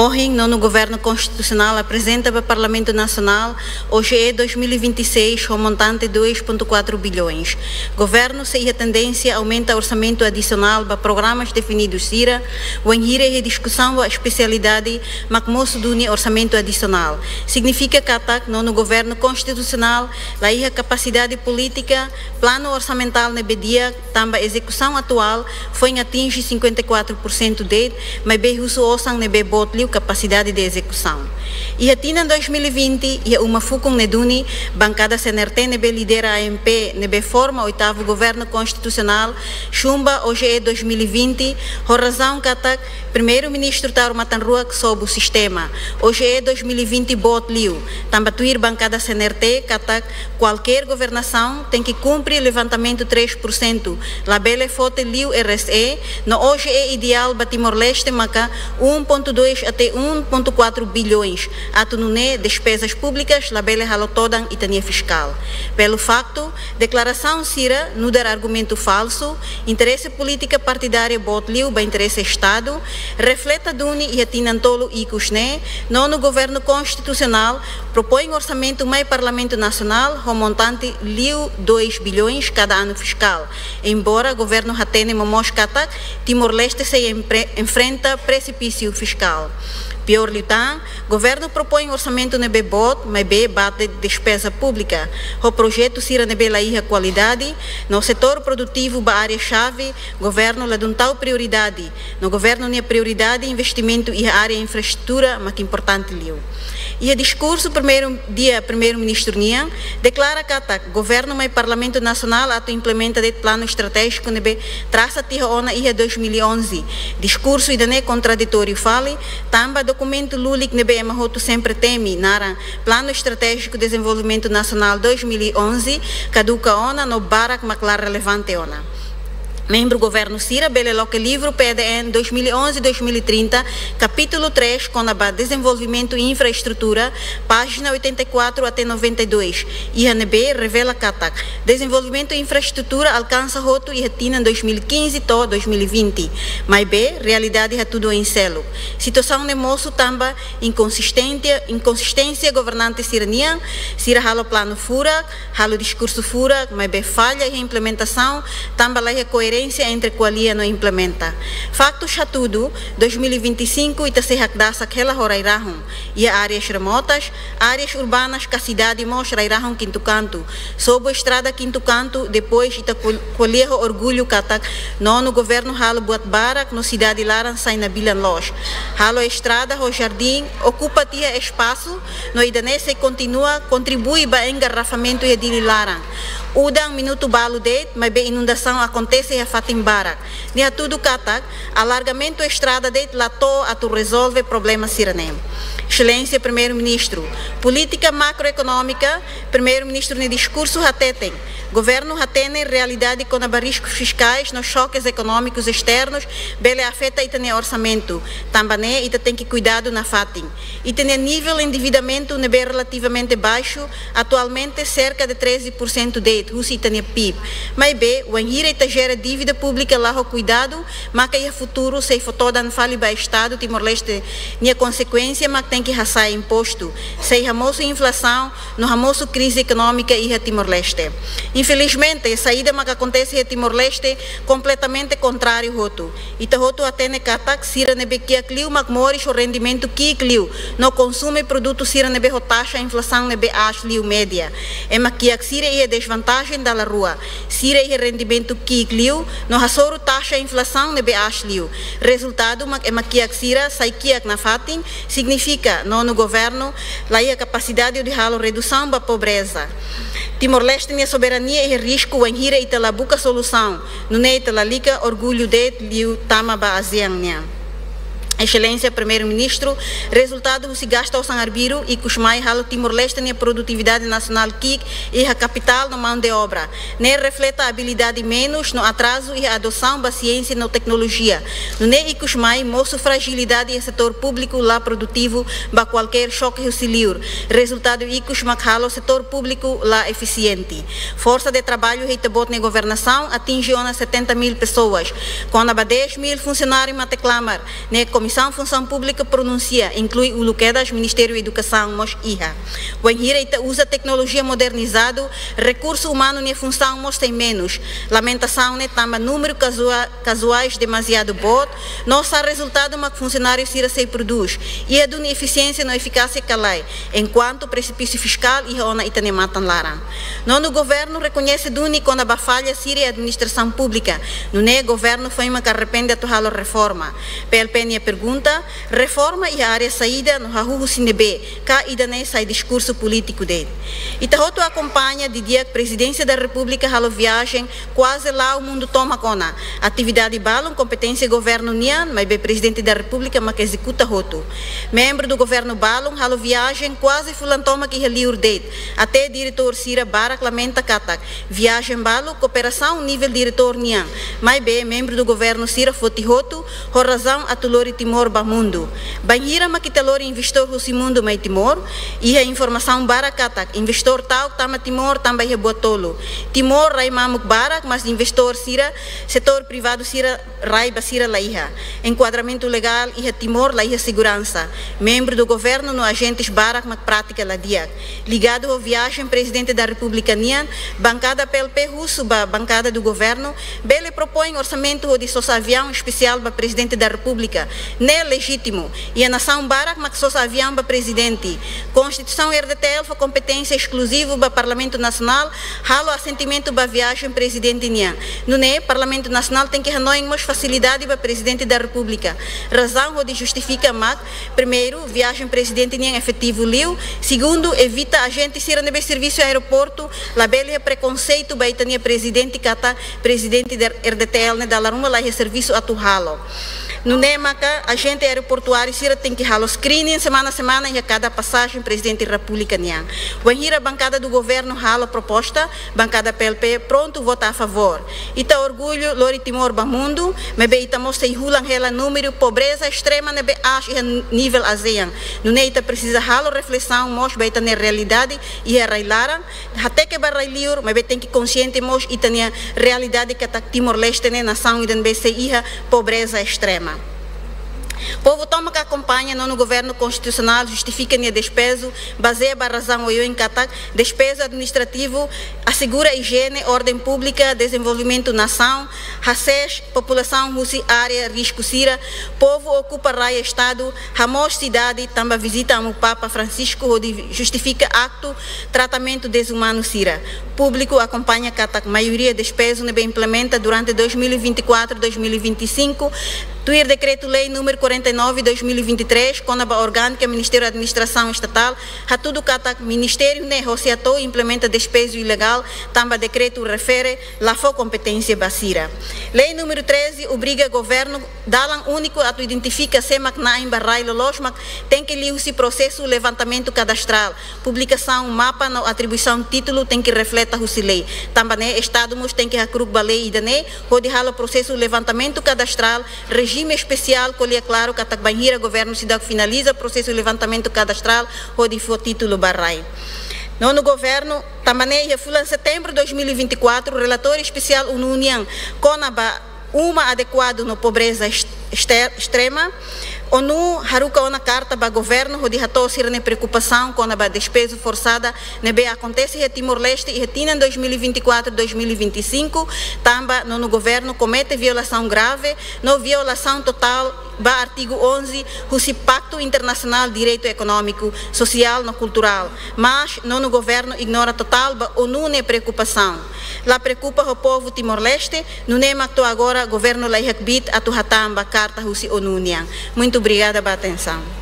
Hoje, no Governo Constitucional apresenta para o Parlamento Nacional hoje é 2026 o montante de 2,4 bilhões. Governo se a tendência aumenta orçamento adicional para programas definidos CIRA, o enhira e discussão a especialidade macmoso do orçamento adicional. Significa que no Governo Constitucional a capacidade política, plano orçamental na BDIA, também a execução atual foi atinge 54% dele, mas bem uso ouçam na BBOT capacidade de execução. E atina 2020 e uma fucum neduni bancada CNRT nebe lidera a AMP nebe forma oitavo governo constitucional chumba hoje é 2020 a razão que primeiro-ministro Tauro Matanrua que sob o sistema hoje é 2020 bot liu tambatuir bancada CNRT que qualquer governação tem que cumprir levantamento 3% labele fote liu RSE no hoje é ideal para Timor-Leste maca 1,2 até 1,4 bilhões ato nuné despesas públicas labele halotodan e tania fiscal. Pelo facto, declaração CIRA não dar argumento falso, interesse política partidária botliu ba interesse Estado, refleta duni e atinantolo e cusné, no governo constitucional propõe orçamento mais Parlamento Nacional, o montante liu 2 bilhões cada ano fiscal. Embora o governo hatene momos katak, Timor-Leste se enfrenta precipício fiscal. Pior litan, governo propõe orçamento na BBOT, mas bate despesa pública. O projeto CIRA na a qualidade, no setor produtivo da área-chave, governo lá dá tal prioridade. No governo nem prioridade investimento e a área infraestrutura, mas que importante liu. E o discurso primeiro-ministro Nian declara que o governo e o Parlamento Nacional implementa o plano estratégico nebe traça Tijuana e 2011. Discurso e contraditório fale, também documento lulik nebe emahoto sempre teme nara plano estratégico de desenvolvimento nacional 2011 caduca ona no barak maclar relevante ona. Membro do governo CIRA, beleloque livro PDN 2011-2030, capítulo 3, com a desenvolvimento e infraestrutura, página 84 até 92. E a NB revela que desenvolvimento e infraestrutura alcança roto e retina em 2015 até 2020. Mas B, realidade é tudo em celo. Situação de moço também inconsistência governante siranian, CIRA halo plano fura, halo discurso fura, mas B falha e implementação, também a coerência entre qualia não implementa. Facto chatudo, 2025 e se hakdasa aquela horairahum e áreas remotas, áreas urbanas que a cidade mostra irahum quinto canto. Sob a estrada quinto canto, depois ita qualia orgulho katak, no governo halo buat barak no cidade laran sai na bilan los. Halo a estrada o jardim ocupa tia espaço, no idanese continua contribui para engarrafamento e dili laran. Udang minuto balo de, mas bem inundação acontece e a fatim barak. Nia tudo katak, alargamento estrada de lato a tu resolve problema siranem. Excelência Primeiro-Ministro, política macroeconômica, Primeiro-Ministro no discurso hatetem. Governo hatene realidade com riscos fiscais nos choques econômicos externos, bele afeta e tem orçamento. Também e tem que cuidado na fatim. E tem nível de endividamento nebe relativamente baixo, atualmente cerca de 13% de Rússia tem PIB. Mas B, o enhira e gera dívida pública lá o cuidado, mas que é futuro se fotodan fali ba Estado Timor-Leste nia consequência, mas tem que raçar imposto. Se ramoso inflação, no ramoso crise econômica e a Timor-Leste. Infelizmente, a saída que acontece em Timor-Leste completamente contrário roto. E ta roto atene katak sira nebe kia cliu macmoris o rendimento ki cliu. No consumo produto sira nebe taxa a inflação nebe as liu média. E makia sira e desvantagem da rua. Sira e rendimento ki cliu no hasoro taxa a inflação nebe as liu. Resultado é makia sira sai kia na fatin significa no governo lá a capacidade de halo redução da pobreza. Timor-Leste minha soberania e risco em hira e tela buca solução. No nei tela liga orgulho de liu tama ba aziang. Excelência Primeiro-Ministro, resultado se gasta ao Sanarbiro e Cusmai halo Timor-Leste na produtividade nacional KIC e a capital na mão de obra. Nem reflete a habilidade menos no atraso e a adoção da ciência e na tecnologia. No NEI e Cusmai mostra fragilidade em setor público lá produtivo para qualquer choque auxiliar. Resultado e Cusmai halo setor público lá eficiente. Força de trabalho e tabot na governação atinge 70 mil pessoas. Com 10 mil funcionários mateclamar, né, Comissão Função Pública pronuncia, inclui o Luquedas, Ministério da Educação, mos IHA. O Enhira usa tecnologia modernizada, recurso humano nem função mos tem menos. Lamentação né tama número casuais demasiado bom, nossa resultado uma funcionário se produz e a duna eficiência não eficácia calai, enquanto precipício fiscal e ona itane matan lara. No governo reconhece duni quando a falha sira administração pública, no né governo foi uma que arrepende a torralo reforma. PLP pergunta, reforma e a área saída no hahu sinebe, cá ida nem sai discurso político dele. Itahoto acompanha de dia que a presidência da República halo viagem quase lá o mundo toma cona. Atividade balão competência governo nian, mas bem presidente da República mas que executa roto. Membro do governo balão halo viagem quase fulantoma que reliur date. Até diretor Sira Barak lamenta katak. Viagem balo cooperação nível diretor nian. Mas bem membro do governo Sira foti roto, razão atulori Timor bamundo. Banhira maquitalori investor Rusimundo mai Timor e a informação barakatak investor tal tama Timor também rebotolo. Timor rai mamuk barak mas investor Sira setor privado Sira rai basira laiha. Enquadramento legal e a Timor laiha segurança. Membro do governo no agentes barak mak prática la dia. Ligado à viagem presidente da República Nian, bancada PLP russo ba bancada do governo, bele propõe orçamento de sosa avião especial para presidente da República, não legítimo, e a nação barak mak sosa avião para presidente. Constituição RDTL foi competência exclusiva para Parlamento Nacional, halo assentimento para viagem presidente Nian. No né, Parlamento Nacional tem que renovar mais facilidade para presidente da República. Razão onde justifica mak, primeiro, viagem presidente Nian efetivo liu, segundo, evita agente ser nebe serviço aeroporto, labele preconceito para itania presidente kata presidente da RDTL ne dalaruma lá serviço atuhalo. No NEMACA, agente aeroportuário Sira tem que halo screening semana a semana e a cada passagem presidente da República Nian. O Enhira bancada do governo halo proposta, bancada PLP pronto vota a favor. Ita orgulho Lori Timor bamundo, mebe ita mostra e hulang hela número pobreza extrema nebe acho e nível ASEAN. No ne ita precisa halo reflexão mos beita na realidade e a railaran, até que barrai liur, mebe tem que consciente mos ita na realidade que tá Timor Leste ne nação e den BC iha pobreza extrema. Povo toma que acompanha no governo constitucional justifica a despesa, baseia a razão ou em catak, despesa administrativo, assegura higiene, ordem pública, desenvolvimento nação, races, população russa, área, risco sira, povo ocupa raia estado, ramos cidade, também visita o Papa Francisco, onde justifica acto, tratamento desumano sira. Público acompanha catak, maioria despesa não implementa durante 2024-2025, tuir decreto-lei número 49/2023, com a orgânica Ministério da Administração Estatal, a tudo que o Ministério negociatou e implementa despesa ilegal, também decreto refere lá for competência basira. Lei número 13 obriga o governo dalan único a tu identifica se na em barrai lolosmak tem que ler esse processo levantamento cadastral, publicação mapa na atribuição título tem que refleta o lei. Também estado tem que acrug balei e dane, onde halo processo levantamento cadastral, regime especial colhe claro que a banheira governo cidade finaliza o processo de levantamento cadastral onde for título barrai. No governo, também em setembro de 2024, o relator especial União com uma adequado no pobreza extrema, ONU haruka ona carta para governo onde ratou sir ne preocupação com a despesa forçada nebe acontece em Timor-Leste e em 2024-2025 também no governo comete violação grave, no violação total ba artigo 11 do Pacto Internacional de Direito Econômico, Social e Cultural, mas no governo ignora total ba ONU ne preocupação. La preocupa o povo Timor-Leste, no nema que agora governo la ihakbit atu hatamba carta husi ONU niang. Muito obrigada pela atenção.